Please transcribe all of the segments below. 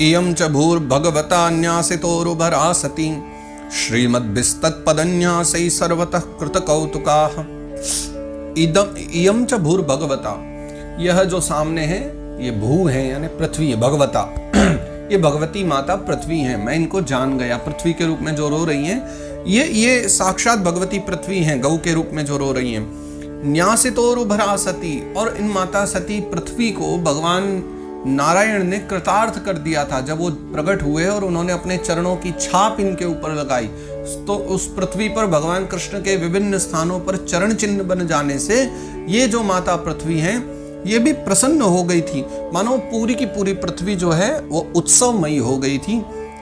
इयं च भूर्भगवता न्यासितोरुभरा सती श्रीमद्भिस्तत्पदन्यासैः सर्वतः कृतकौतुकाः। इयं च भूर्भगवता, यह जो सामने है ये भू है यानी पृथ्वी है, भगवता ये भगवती माता पृथ्वी है। मैं इनको जान गया, पृथ्वी के रूप में जो रो रही हैं ये साक्षात भगवती पृथ्वी हैं, गौ के रूप में जो रो रही हैं। न्यासितोरुभरा सती, और इन माता सती पृथ्वी को भगवान नारायण ने कृतार्थ कर दिया था जब वो प्रकट हुए और उन्होंने अपने चरणों की छाप इनके ऊपर लगाई। तो उस पृथ्वी पर भगवान कृष्ण के विभिन्न स्थानों पर चरण चिन्ह बन जाने से ये जो माता पृथ्वी हैं ये भी प्रसन्न हो गई थी, मानो पूरी की पूरी पृथ्वी जो है वो उत्सवमयी हो गई थी।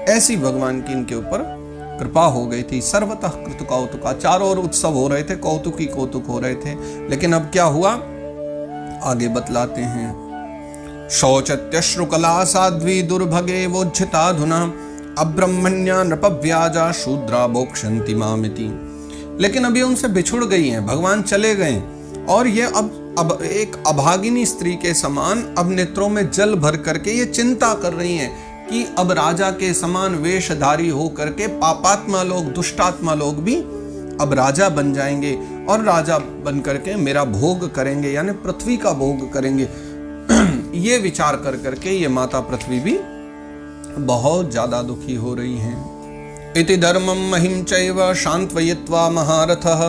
ऐसी भगवान की इनके ऊपर कृपा हो गई थी। सर्वतः कृत कौतुका, चारों ओर उत्सव हो रहे थे, कौतुक ही कौतुक हो रहे थे। लेकिन अब क्या हुआ आगे बतलाते हैं। शौचत्यश्रुकला साध्वी दुर्भगे वोज्झिताधुना अब्रह्मण्या नृपव्याजा शूद्रा बोक्षन्ति मामिति। लेकिन अभी उनसे बिछुड़ गई हैं, भगवान चले गए और ये अब एक अभागिनी स्त्री के समान अब नेत्रों में जल भर करके ये चिंता कर रही हैं कि अब राजा के समान वेशधारी हो करके पापात्मा लोग, दुष्टात्मा लोग भी अब राजा बन जाएंगे और राजा बन करके मेरा भोग करेंगे यानी पृथ्वी का भोग करेंगे। ये विचार कर करके ये माता पृथ्वी भी बहुत ज्यादा दुखी हो रही हैं। इति धर्मं महिं चैव शान्त्वयित्वा महारथः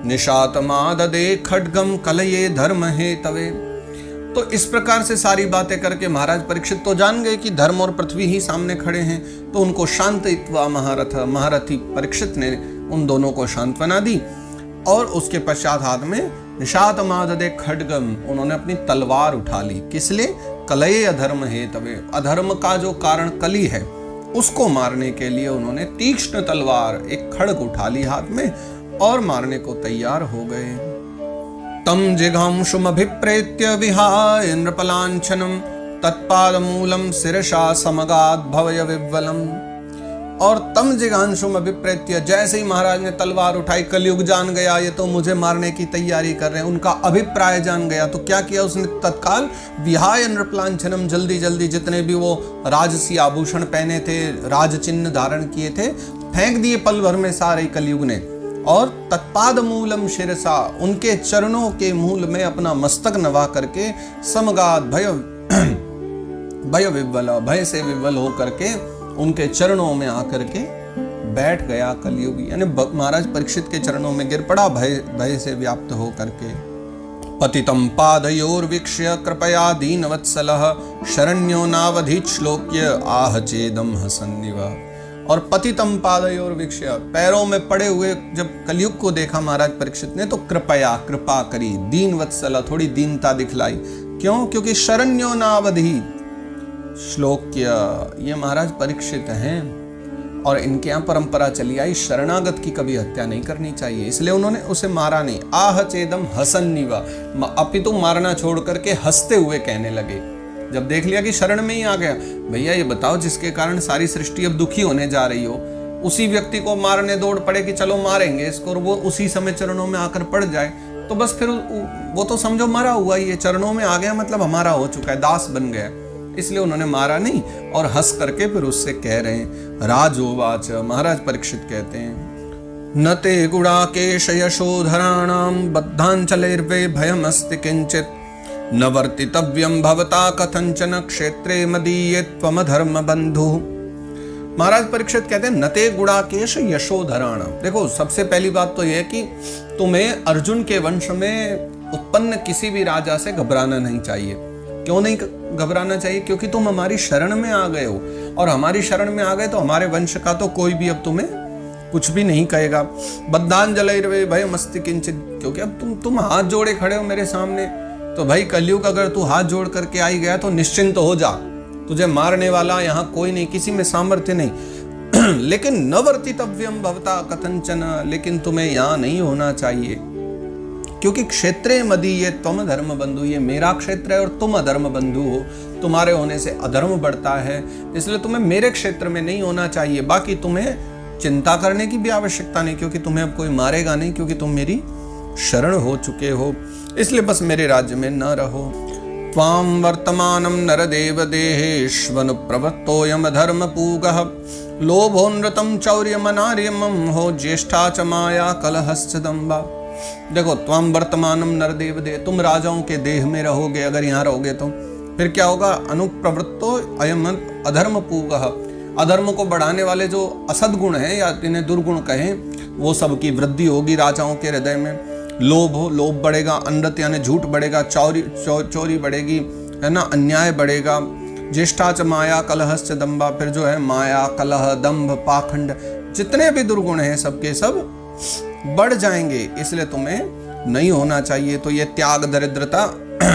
निशातमाददे खड्गम कलये धर्म हेतवे। तो इस प्रकार से सारी बातें करके महाराज परीक्षित तो जान गए कि धर्म और पृथ्वी ही सामने खड़े हैं, तो उनको शांतयित्वा महारथी परीक्षित ने उन दोनों को सांत्वना दी और उसके पश्चात हाथ में निशातमाददे खड्गम, उन्होंने अपनी तलवार उठा ली। किस लिए? कलये अधर्म हेतवे, अधर्म का जो कारण कली है उसको मारने के लिए उन्होंने तीक्ष्ण तलवार, एक खड्ग उठा ली हाथ में और मारने को तैयार हो गए। तम जिघांशुमभिप्रेत्य विहाय नृपलांछनम तत्पादमूलम शिरसा समगाद भवय विव्वलम। और तम जिघांशुम अभिप्रेत्य, जैसे ही महाराज ने तलवार उठाई, कलयुग जान गया ये तो मुझे मारने की तैयारी कर रहे हैं, उनका अभिप्राय जान गया। तो क्या किया उसने? तत्काल विहाय नृपलांछनम, जल्दी जल्दी जितने भी वो राजसी आभूषण पहने थे, राज चिन्ह धारण किए थे, फेंक दिए पल भर में सारे कलयुग ने। और तत्पाद मूलम शिरसा, उनके चरणों के मूल में अपना मस्तक नवा करके समगाद भय विव्वल, भय से विव्वल हो करके उनके चरणों में आकर के बैठ गया कलयुगी, यानी महाराज परीक्षित के चरणों में गिर पड़ा भय से व्याप्त हो करके। पतितं पादयोर्वीक्ष्य कृपया दीनवत्सलः शरण्यो नावधीत श्लोक्य आह चेदम हसन्निव। और पतितं पादयोर्वीक्ष्य, पैरों में पड़े हुए जब कलयुग को देखा महाराज परीक्षित ने तो कृपा करी, दीनवत्सला, थोड़ी दीनता दिखलाई। क्यों? क्योंकि शरण्यो नावधीत श्लोक्य, ये महाराज परीक्षित हैं और इनके यहाँ परंपरा चली आई शरणागत की कभी हत्या नहीं करनी चाहिए, इसलिए उन्होंने उसे मारा नहीं। आह चेदम हसन्निवा, अपितु मारना छोड़ करके हंसते हुए कहने लगे जब देख लिया कि शरण में ही आ गया। भैया ये बताओ, जिसके कारण सारी सृष्टि अब दुखी होने जा रही हो, उसी व्यक्ति को मारने दौड़ पड़े कि चलो मारेंगे इसको, और वो उसी समय चरणों में आकर पड़ जाए तो बस फिर वो तो समझो मरा हुआ, ये चरणों में आ गया मतलब हमारा हो चुका है, दास बन गया। इसलिए उन्होंने मारा नहीं और हंस करके फिर उससे कह रहे हैं। राजोवाच, महाराज परीक्षित कहते हैं, न ते गुणाकेश यशोधराणाम बद्धांचलैर्वे भयमस्ति किंचित न वर्तितव्यम भवता कथंचन क्षेत्रे मदीये त्वमधर्म बंधु। महाराज परीक्षित कहते हैं, न ते गुणाकेश यशोधराणाम। देखो, सबसे पहली बात तो यह है कि तुम्हें अर्जुन के वंश में उत्पन्न किसी भी राजा से घबराना नहीं चाहिए। क्यों नहीं घबराना चाहिए? क्योंकि तुम हमारी शरण में आ गए हो, और हमारी शरण में आ गए तो हमारे वंश का तो कोई भी अब तुम्हें कुछ भी नहीं कहेगा। बद्धांजलैर्वे भयमस्ति किंचित, क्योंकि अब तुम हाथ जोड़े खड़े हो मेरे सामने, तो भाई कलयुग अगर तू हाथ जोड़ करके आई गया तो निश्चिंत हो जा, तुझे मारने वाला यहाँ कोई नहीं, किसी में सामर्थ्य नहीं। लेकिन न वर्तितव्यम भवता कथंचन, लेकिन तुम्हें यहाँ नहीं होना चाहिए, क्योंकि क्षेत्रे मदीये त्वम धर्म बंधु, ये मेरा क्षेत्र है और तुम अधर्म बंधु हो, तुम्हारे होने से अधर्म बढ़ता है, इसलिए तुम्हें मेरे क्षेत्र में नहीं होना चाहिए। बाकी तुम्हें चिंता करने की भी आवश्यकता नहीं, क्योंकि तुम्हें अब कोई मारेगा नहीं, क्योंकि तुम मेरी शरण हो चुके हो, इसलिए बस मेरे राज्य में न रहो। त्वां वर्तमानं नरदेव देहेष्वनु प्रवृत्तोऽयम् अधर्मपूगः लोभो नृतं चौर्यमनार्यमं हो ज्येष्ठा च माया कलहश्च दम्भा। देखो, त्वां वर्तमानं नरदेव देह, तुम राजाओं के देह में रहोगे, अगर यहाँ रहोगे तो फिर क्या होगा? अनुप्रवृत्तो अयम अधर्मपूगः, अधर्म को बढ़ाने वाले जो असद गुण हैं या इन्हें दुर्गुण कहें, वो सब की वृद्धि होगी राजाओं के हृदय में। लोभ बढ़ेगा, अनृत यानी झूठ बढ़ेगा, चोरी बढ़ेगी, है ना, अन्याय बढ़ेगा। ज्येष्ठा च माया कलहश्च दम्भा, फिर जो है माया, कलह, दंभ, पाखंड, जितने भी दुर्गुण हैं सबके सब बढ़ जाएंगे, इसलिए तुम्हें नहीं होना चाहिए। तो ये त्याग, दरिद्रता,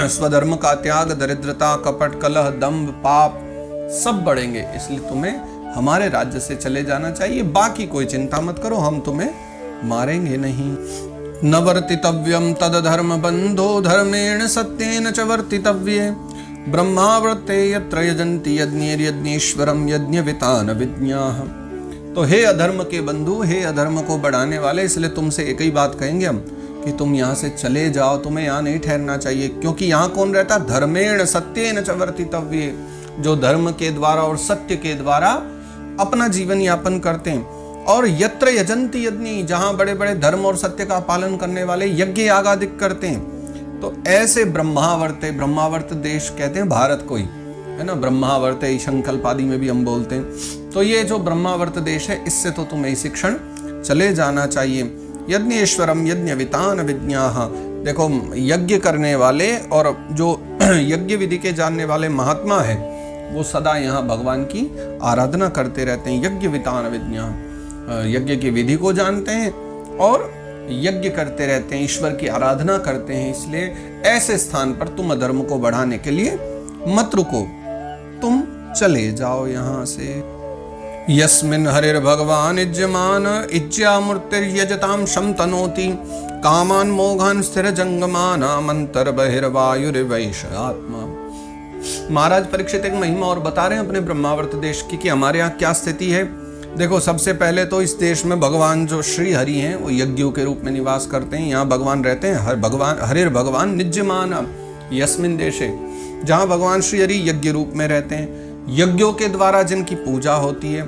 स्वधर्म का त्याग, दरिद्रता, कपट, कलह, दंभ, पाप सब बढ़ेंगे, इसलिए तुम्हें हमारे राज्य से चले जाना चाहिए। बाकी कोई चिंता मत करो, हम तुम्हें मारेंगे नहीं। न वर्तितव्यम तद धर्म बंधो धर्मेण सत्येन च वर्तितव्ये ब्रह्मावर्ते यत्र यजन्ति यज्ञेश्वरम यज्ञवितान विज्ञाः। तो हे अधर्म के बंधु, हे अधर्म को बढ़ाने वाले, इसलिए तुमसे एक ही बात कहेंगे हम कि तुम यहाँ से चले जाओ, तुम्हें यहाँ नहीं ठहरना चाहिए। क्योंकि यहाँ कौन रहता? धर्मेण सत्येन च वर्तितव्ये, जो धर्म के द्वारा और सत्य के द्वारा अपना जीवन यापन करते हैं। और यत्र यजन्ति यज्ञ, जहाँ बड़े बड़े धर्म और सत्य का पालन करने वाले यज्ञ यागादिक करते हैं, तो ऐसे ब्रह्मावर्ते, ब्रह्मावर्त देश कहते हैं भारत को ही, है ना, ब्रह्मावर्ते संकल्प आदि में भी हम बोलते हैं। तो ये जो ब्रह्मावर्त देश है, इससे तो तुम्हें इसी क्षण चले जाना चाहिए। यज्ञेश्वरम यज्ञवितान विज्ञाः, देखो यज्ञ करने वाले और जो यज्ञ विधि के जानने वाले महात्मा है, वो सदा यहाँ भगवान की आराधना करते रहते हैं। यज्ञवितान विज्ञाः, यज्ञ की विधि को जानते हैं और यज्ञ करते रहते हैं, ईश्वर की आराधना करते हैं। इसलिए ऐसे स्थान पर तुम अधर्म को बढ़ाने के लिए मत रुको, तुम चले जाओ यहाँ से। यस्मिन् हरिर्भगवान् इज्यमान इज्यामूर्तिर्यजतां शमतनोति कामान् मोघान् स्थिरजंगमानाम् अंतर्बहिर्वायुर्वैश आत्मा। महाराज परीक्षित एक महिमा और बता रहे हैं अपने ब्रह्मावर्त देश की कि हमारे यहाँ क्या स्थिति है। देखो, सबसे पहले तो इस देश में भगवान जो श्री हरि हैं वो यज्ञों के रूप में निवास करते हैं। यहाँ भगवान रहते हैं, हरिर भगवान निज्यमान यस्मिन् देशे, जहाँ भगवान श्री हरि यज्ञ रूप में रहते हैं। यज्ञों के द्वारा जिनकी पूजा होती है,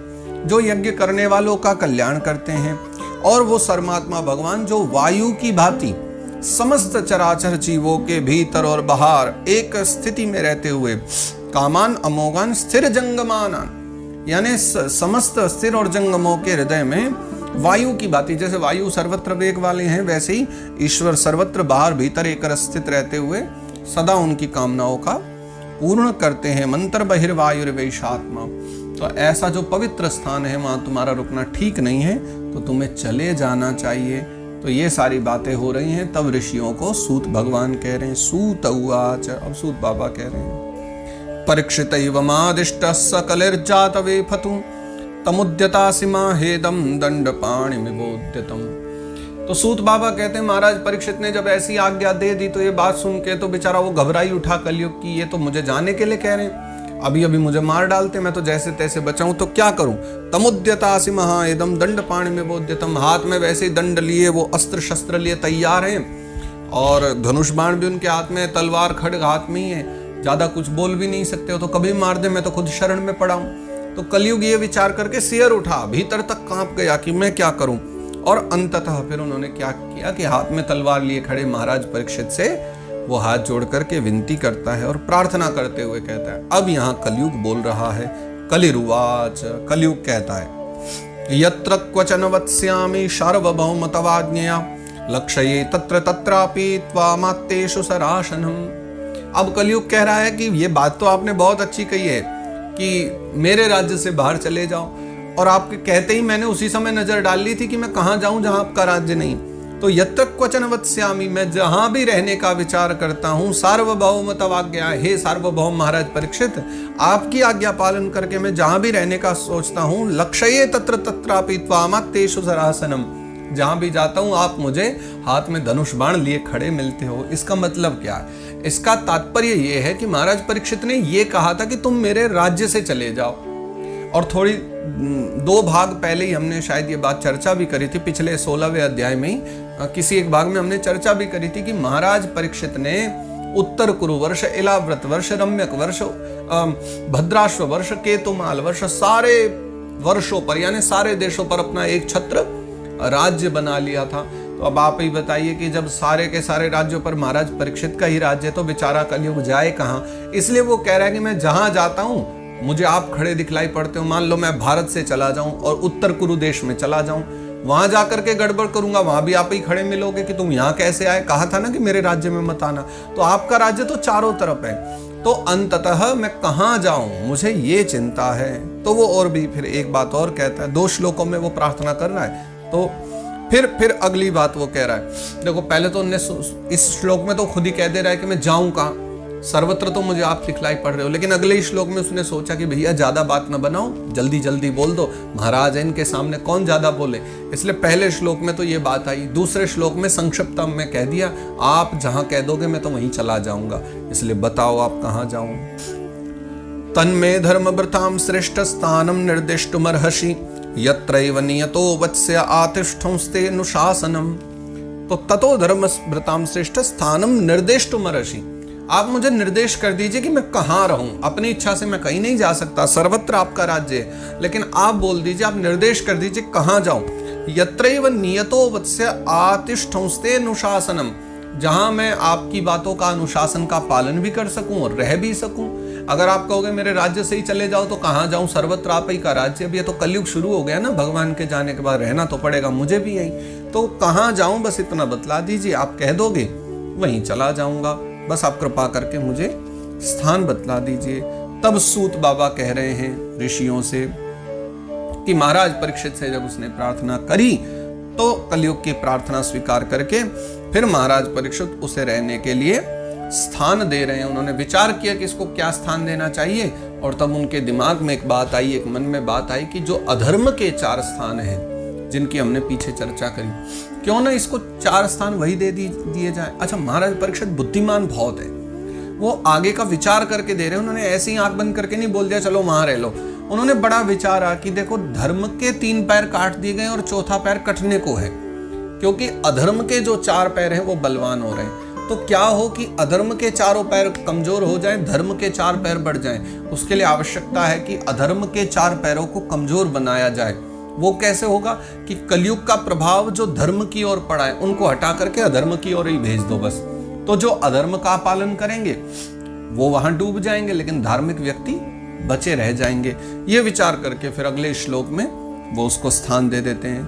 जो यज्ञ करने वालों का कल्याण करते हैं। और वो सर्वात्मा भगवान जो वायु की भांति समस्त चराचर जीवों के भीतर और बाहर एक स्थिति में रहते हुए कामान अमोघान स्थिर जंगमानान, यानी समस्त स्थिर और जंगमों के हृदय में वायु की भांति, जैसे वायु सर्वत्र वेग वाले हैं, वैसे ही ईश्वर सर्वत्र बाहर भीतर एक स्थित रहते हुए सदा उनकी कामनाओं का पूर्ण करते हैं। मंत्र बहिर्वायुर्वैशात्मा। तो ऐसा जो पवित्र स्थान है, वहां तुम्हारा रुकना ठीक नहीं है, तो तुम्हें चले जाना चाहिए। तो ये सारी बातें हो रही हैं। तब ऋषियों को सूत भगवान कह रहे हैं, सूत उवाच, अब सूत बाबा कह रहे हैं, परीक्षितैव सकलिर्जात वेफतु तमुद्यतासि माहेदं दंडपाणिमिवोद्यतम्। तो सूत बाबा कहते हैं, महाराज परीक्षित ने जब ऐसी आज्ञा दे दी तो ये बात सुन के तो बेचारा वो घबराई उठा कलयुग की, ये तो मुझे जाने के लिए कह रहे हैं, अभी अभी मुझे मार डालते, मैं तो जैसे तैसे बचाऊं, तो क्या करूं। तमुद्यतासि महाहेदं दंडपाणिमिवोद्यतम्, हाथ में वैसे ही दंड लिए, वो अस्त्र शस्त्र लिए तैयार हैं, और धनुष बाण भी उनके हाथ में, तलवार खड्ग हाथ में ही है, ज्यादा कुछ बोल भी नहीं सकते हो, तो कभी मार दे, मैं तो खुद शरण में पड़ा हूं। तो कलयुग ये विचार करके सिर उठा, भीतर तक कांप गया कि मैं क्या करूं। और अंततः फिर उन्होंने क्या किया कि हाथ में तलवार लिए खड़े महाराज परीक्षित से वो हाथ जोड़ करके विनती करता है और प्रार्थना करते हुए कहता है। अब यहाँ कलयुग बोल रहा है, कलिरुवाच, कलयुग कहता है, यत्र क्वचन वत्स्यामि सार्वभौमतवाज्ञया लक्ष्ये तत्र तत्रापि त्वामात्तेषु सरासनम्। अब कलयुग कह रहा है कि ये बात तो आपने बहुत अच्छी कही है कि मेरे राज्य से बाहर चले जाओ, और आपके कहते ही मैंने उसी समय नजर डाल ली थी कि मैं कहाँ जाऊं जहां आपका राज्य नहीं। तो यत्र क्वचन वत्स्यामि, मैं जहां भी रहने का विचार करता हूं, सार्वभौमतवाज्ञया, हे सार्वभौम महाराज परीक्षित, आपकी आज्ञा पालन करके मैं जहां भी रहने का सोचता हूं, लक्ष्ये तत्र तत्रापि त्वामात्तेषु सरासनम्, जहां भी जाता हूं आप मुझे हाथ में धनुष बाण लिए खड़े मिलते हो। इसका मतलब क्या है? इसका तात्पर्य यह है कि महाराज परीक्षित ने यह कहा था कि तुम मेरे राज्य से चले जाओ। और थोड़ी 2 भाग पहले ही हमने शायद ये बात चर्चा भी करी थी, पिछले 16वें अध्याय में ही किसी एक भाग में हमने चर्चा भी करी थी कि महाराज परीक्षित ने उत्तर कुरु वर्ष, इलाव्रत वर्ष, रम्यक वर्ष, भद्राश्व वर्ष, केतुमाल वर्ष, सारे वर्षों पर यानी सारे देशों पर अपना एक छत्र राज्य बना लिया था। तो अब आप ही बताइए कि जब सारे के सारे राज्यों पर महाराज परीक्षित का ही राज्य है तो बेचारा कलयुग जाए कहाँ। इसलिए वो कह रहा है कि मैं जहां जाता हूं मुझे आप खड़े दिखलाई पड़ते हो। मान लो मैं भारत से चला जाऊं और उत्तर कुरु देश में चला जाऊं, वहां जाकर के गड़बड़ करूंगा, वहां भी आप ही खड़े मिलोगे कि तुम यहां कैसे आए, कहा था ना कि मेरे राज्य में मत आना। तो आपका राज्य तो चारों तरफ है, तो अंततः मैं कहां जाऊं, मुझे ये चिंता है। तो वो और भी फिर एक बात और कहता है, 2 श्लोकों में वो प्रार्थना कर रहा है। तो फिर अगली बात वो कह रहा है, देखो पहले तो उनने इस श्लोक में तो खुद ही कह दे रहा है कि मैं जाऊं कहां, सर्वत्र तो मुझे आप दिखलाई पड़ रहे हो। लेकिन अगले ही श्लोक में उसने सोचा कि भैया ज्यादा बात न बनाओ, जल्दी जल्दी बोल दो, महाराज इनके सामने कौन ज्यादा बोले। इसलिए पहले श्लोक में तो ये बात आई, दूसरे श्लोक में संक्षिप्त में कह दिया, आप जहां कह दोगे मैं तो वहीं चला जाऊंगा, इसलिए बताओ आप कहां जाऊं। तन्मे धर्मव्रताम श्रेष्ठ स्थानम निर्दिष्टुमर्हसि यत्रैव नियतो वत्स्य आतिष्ठंस्ते अनुशासनम। तो ततो धर्मव्रताम श्रेष्ठ स्थानम निर्दिष्टुमर्हसि, आप मुझे निर्देश कर दीजिए कि मैं कहाँ रहूं। अपनी इच्छा से मैं कहीं नहीं जा सकता, सर्वत्र आपका राज्य है, लेकिन आप बोल दीजिए, आप निर्देश कर दीजिए कहाँ जाऊं। यत्रैव नियतो वत्स्य आतिष्ठंस्ते अनुशासनम, जहां मैं आपकी बातों का अनुशासन का पालन भी कर सकूं और रह भी सकूं। अगर आप कहोगे मेरे राज्य से ही चले जाओ तो कहाँ जाऊं, सर्वत्र आप ही का राज्य। अब ये तो कलयुग शुरू हो गया ना, भगवान के जाने के बाद रहना तो पड़ेगा मुझे भी यहीं, तो कहाँ जाऊं बस इतना बतला दीजिए, आप कह दोगे वहीं चला जाऊंगा, बस आप कृपा करके मुझे स्थान बतला दीजिए। तब सूत बाबा कह रहे हैं ऋषियों से कि महाराज परीक्षित से जब उसने प्रार्थना करी तो कलयुग की प्रार्थना स्वीकार करके फिर महाराज परीक्षित उसे रहने के लिए स्थान दे रहे हैं। उन्होंने विचार किया कि इसको क्या स्थान देना चाहिए, और तब उनके दिमाग में एक बात आई, एक मन में बात आई कि जो अधर्म के 4 स्थान हैं जिनकी हमने पीछे चर्चा करी, क्यों ना इसको 4 स्थान वही दे दिए जाए। अच्छा, महाराज परीक्षित बुद्धिमान बहुत है, वो आगे का विचार करके दे रहे हैं। उन्होंने ऐसे ही आंख बंद करके नहीं बोल दिया चलो वहां रह लो। उन्होंने बड़ा विचारा कि देखो धर्म के 3 पैर काट दिए गए और चौथा पैर कटने को है, क्योंकि अधर्म के जो 4 पैर हैं वो बलवान हो रहे हैं। तो क्या हो कि अधर्म के 4 पैर कमजोर हो जाएं, धर्म के 4 पैर बढ़ जाएं। उसके लिए आवश्यकता है कि अधर्म के 4 पैरों को कमजोर बनाया जाए। वो कैसे होगा कि कलयुग का प्रभाव जो धर्म की ओर पड़ा है उनको हटा करके अधर्म की ओर ही भेज दो बस। तो जो अधर्म का पालन करेंगे वो वहां डूब जाएंगे, लेकिन धार्मिक व्यक्ति बचे रह जाएंगे। ये विचार करके फिर अगले श्लोक में वो उसको स्थान दे देते हैं।